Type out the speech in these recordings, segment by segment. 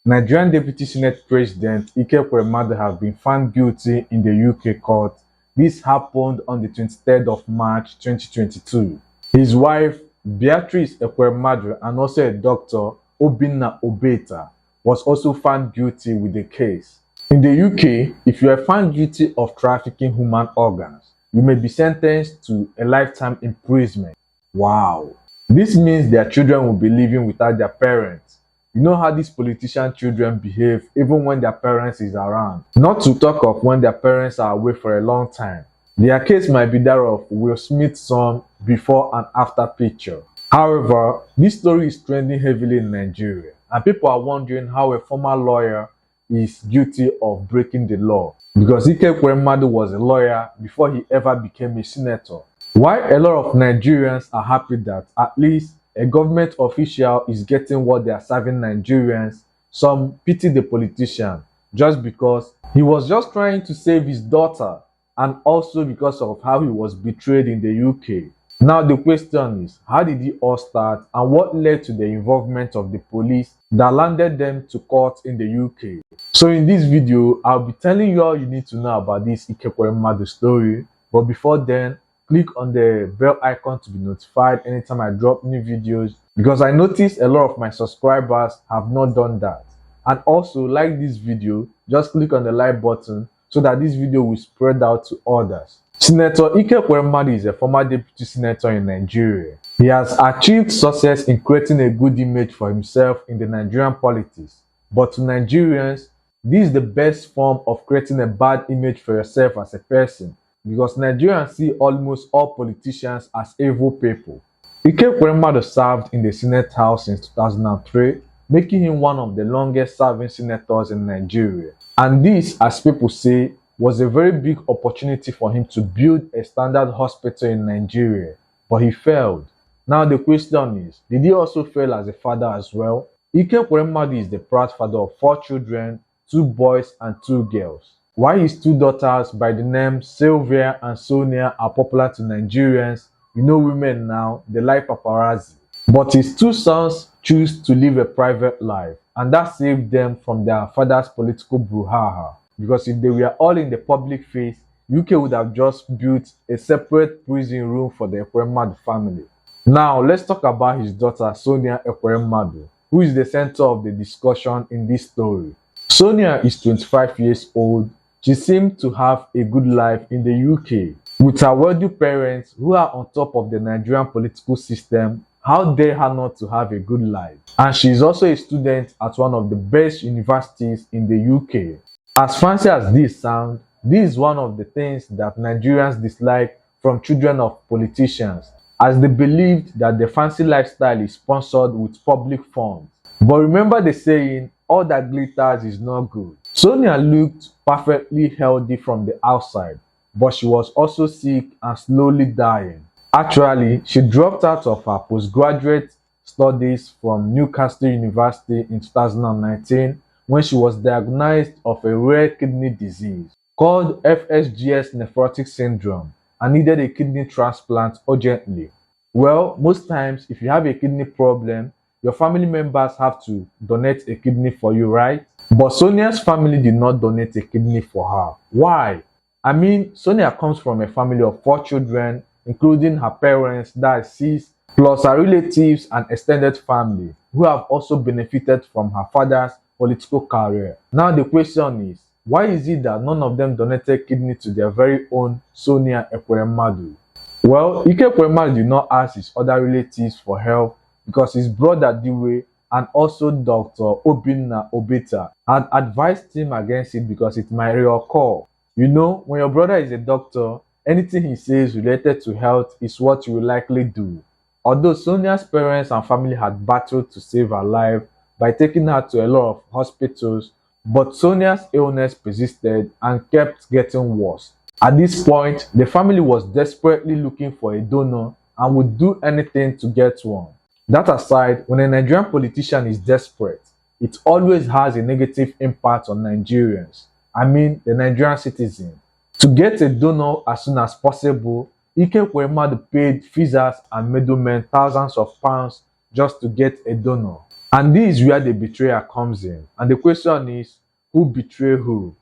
Nigerian Deputy Senate President Ike Ekeremadu has been found guilty in the UK court. This happened on the 23rd of March 2022. His wife, Beatrice Ekeremadu, and also a doctor, Obinna Obeta, was also found guilty with the case. In the UK, if you are found guilty of trafficking human organs, you may be sentenced to a lifetime imprisonment. Wow! This means their children will be living without their parents. You know how these politician children behave even when their parents is around. Not to talk of when their parents are away for a long time. Their case might be that of Will Smith's son before and after picture. However, this story is trending heavily in Nigeria, and people are wondering how a former lawyer is guilty of breaking the law, because Ike Ekeremadu was a lawyer before he ever became a senator. While a lot of Nigerians are happy that at least a government official is getting what they are serving Nigerians, some pity the politician just because he was just trying to save his daughter, and also because of how he was betrayed in the UK. Now the question is, how did it all start and what led to the involvement of the police that landed them to court in the UK? So in this video, I'll be telling you all you need to know about this Ike Ekeremadu story, but before then, click on the bell icon to be notified anytime I drop new videos, because I noticed a lot of my subscribers have not done that. And also, like this video, just click on the like button so that this video will spread out to others. Senator Ike Ekeremadu is a former deputy senator in Nigeria. He has achieved success in creating a good image for himself in the Nigerian politics. But to Nigerians, this is the best form of creating a bad image for yourself as a person, because Nigerians see almost all politicians as evil people. Ike Ekeremadu served in the Senate House since 2003, making him one of the longest serving senators in Nigeria. And this, as people say, was a very big opportunity for him to build a standard hospital in Nigeria, but he failed. Now the question is, did he also fail as a father as well? Ike Ekeremadu is the proud father of 4 children, 2 boys and 2 girls. While his 2 daughters by the name Sylvia and Sonia are popular to Nigerians, you know women now, they like paparazzi. But his 2 sons choose to live a private life, and that saved them from their father's political brouhaha. Because if they were all in the public face, UK would have just built a separate prison room for the Ekeremadu family. Now let's talk about his daughter Sonia Ekeremadu, who is the center of the discussion in this story. Sonia is 25 years old. She seems to have a good life in the UK. With her wealthy parents who are on top of the Nigerian political system, how dare her not to have a good life? And she is also a student at one of the best universities in the UK. As fancy as this sounds, this is one of the things that Nigerians dislike from children of politicians, as they believed that the fancy lifestyle is sponsored with public funds. But remember the saying, all that glitters is not good. Sonia looked perfectly healthy from the outside, but she was also sick and slowly dying. Actually, she dropped out of her postgraduate studies from Newcastle University in 2019 when she was diagnosed of a rare kidney disease called FSGS nephrotic syndrome and needed a kidney transplant urgently. Well, most times if you have a kidney problem, your family members have to donate a kidney for you, right? But Sonia's family did not donate a kidney for her. Why? I mean, Sonia comes from a family of 4 children, including her parents, that is 6, plus her relatives and extended family, who have also benefited from her father's political career. Now the question is, why is it that none of them donated kidney to their very own Sonia Ekeremadu? Well, Ike Ekeremadu did not ask his other relatives for help because his brother Diwe and also Dr. Obinna Obeta had advised him against it because it might reoccur. You know, when your brother is a doctor, anything he says related to health is what you will likely do. Although Sonia's parents and family had battled to save her life by taking her to a lot of hospitals, but Sonia's illness persisted and kept getting worse. At this point, the family was desperately looking for a donor and would do anything to get one. That aside, when a Nigerian politician is desperate, it always has a negative impact on Nigerians. I mean, the Nigerian citizen. To get a donor as soon as possible, Ike Ekeremadu paid fees and middlemen thousands of pounds just to get a donor. And this is where the betrayal comes in. And the question is, who betrayed who?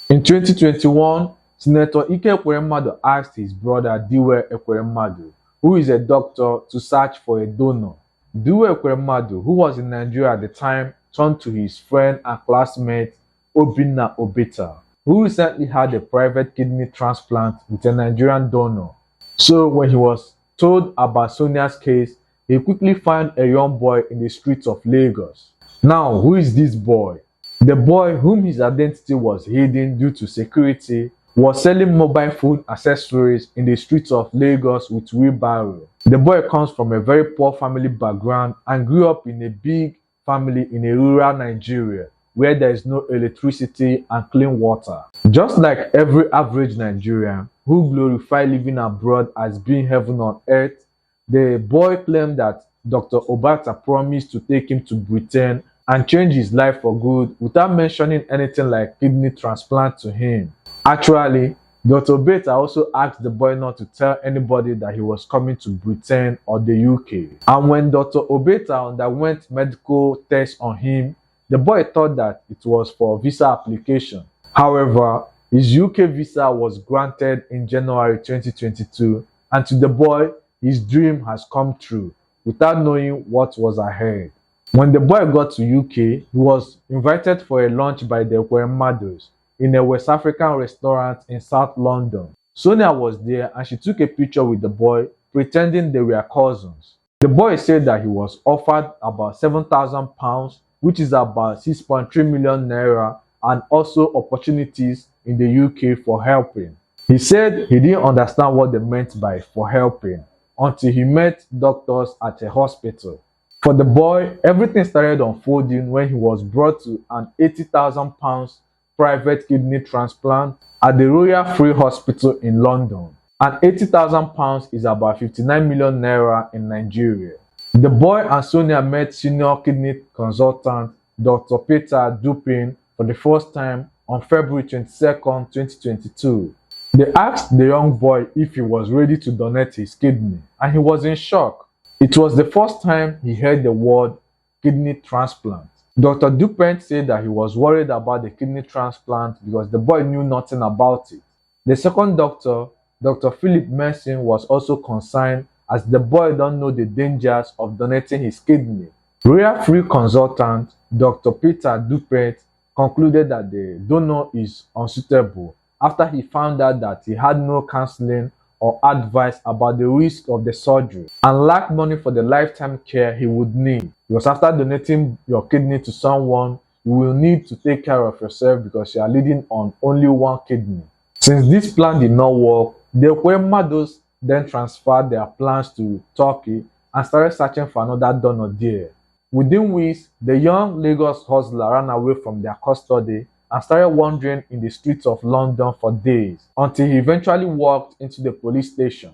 In 2021, Senator Ike Ekeremadu asked his brother Diwe Ekeremadu, who is a doctor, to search for a donor. Diwe Ekeremadu, who was in Nigeria at the time, turned to his friend and classmate Obinna Obeta, who recently had a private kidney transplant with a Nigerian donor. So when he was told about Sonia's case, he quickly found a young boy in the streets of Lagos. Now, who is this boy? The boy, whom his identity was hidden due to security, was selling mobile phone accessories in the streets of Lagos with wheelbarrow. The boy comes from a very poor family background and grew up in a big family in a rural Nigeria where there is no electricity and clean water. Just like every average Nigerian who glorify living abroad as being heaven on earth, the boy claimed that Dr. Obata promised to take him to Britain and change his life for good without mentioning anything like kidney transplant to him. Actually, Dr. Obeta also asked the boy not to tell anybody that he was coming to Britain or the UK. And when Dr. Obeta underwent medical tests on him, the boy thought that it was for visa application. However, his UK visa was granted in January 2022, and to the boy, his dream has come true without knowing what was ahead. When the boy got to UK, he was invited for a lunch by the Ekweremadus in a West African restaurant in South London. Sonia was there and she took a picture with the boy, pretending they were cousins. The boy said that he was offered about £7,000, which is about 6.3 million naira, and also opportunities in the UK for helping. He said he didn't understand what they meant by for helping until he met doctors at a hospital. For the boy, everything started unfolding when he was brought to an £80,000 private kidney transplant at the Royal Free Hospital in London. And £80,000 is about 59 million naira in Nigeria. The boy and Sonia met senior kidney consultant Dr. Peter Dupin for the first time on February 22nd, 2022. They asked the young boy if he was ready to donate his kidney, and he was in shock. It was the first time he heard the word kidney transplant. Dr. Dupin said that he was worried about the kidney transplant because the boy knew nothing about it. The second doctor, Dr. Philip Merson, was also concerned as the boy don't know the dangers of donating his kidney. Royal Free consultant Dr. Peter Dupin concluded that the donor is unsuitable after he found out that he had no counseling or advice about the risk of the surgery and lacked money for the lifetime care he would need. Because after donating your kidney to someone, you will need to take care of yourself because you are leading on only one kidney. Since this plan did not work, the Ekweremadus then transferred their plans to Turkey and started searching for another donor there. Within weeks, the young Lagos hustler ran away from their custody and started wandering in the streets of London for days until he eventually walked into the police station.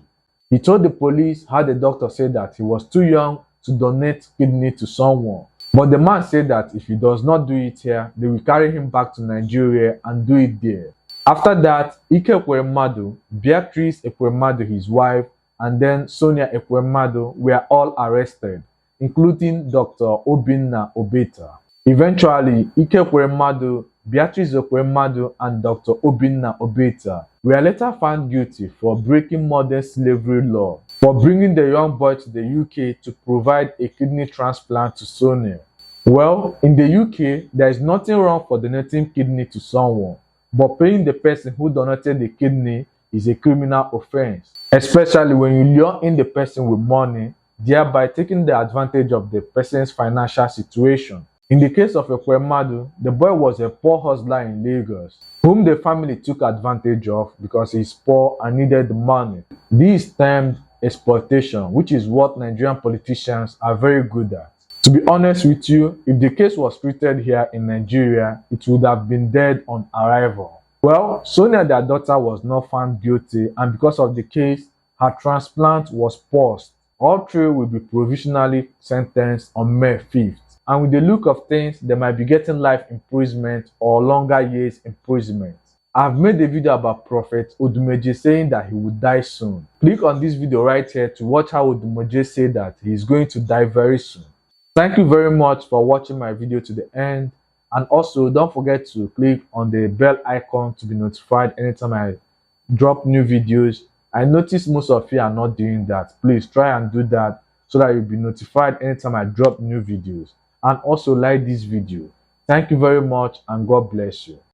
He told the police how the doctor said that he was too young to donate kidney to someone. But the man said that if he does not do it here, they will carry him back to Nigeria and do it there. After that, Ike Ekeremadu, Beatrice Ekeremadu, his wife, and then Sonia Ekeremadu were all arrested, including Dr. Obinna Obeta. Eventually, Ike Ekeremadu, Beatrice Ekeremadu, and Dr. Obinna Obeta were later found guilty for breaking modern slavery law for bringing the young boy to the UK to provide a kidney transplant to Sonia. Well, in the UK, there is nothing wrong for donating kidney to someone, but paying the person who donated the kidney is a criminal offense, especially when you lure in the person with money, thereby taking the advantage of the person's financial situation. In the case of Ekeremadu, the boy was a poor hustler in Lagos, whom the family took advantage of because he's poor and needed the money. This is termed exploitation, which is what Nigerian politicians are very good at. To be honest with you, if the case was treated here in Nigeria, it would have been dead on arrival. Well, Sonia, their daughter, was not found guilty, and because of the case, her transplant was paused. All three will be provisionally sentenced on May 5th. And with the look of things, they might be getting life imprisonment or longer years imprisonment. I've made a video about Prophet Odumeje saying that he would die soon. Click on this video right here to watch how Odumeje said that he is going to die very soon. Thank you very much for watching my video to the end, and also don't forget to click on the bell icon to be notified anytime I drop new videos. I notice most of you are not doing that. Please try and do that so that you'll be notified anytime I drop new videos. And also like this video. Thank you very much and God bless you.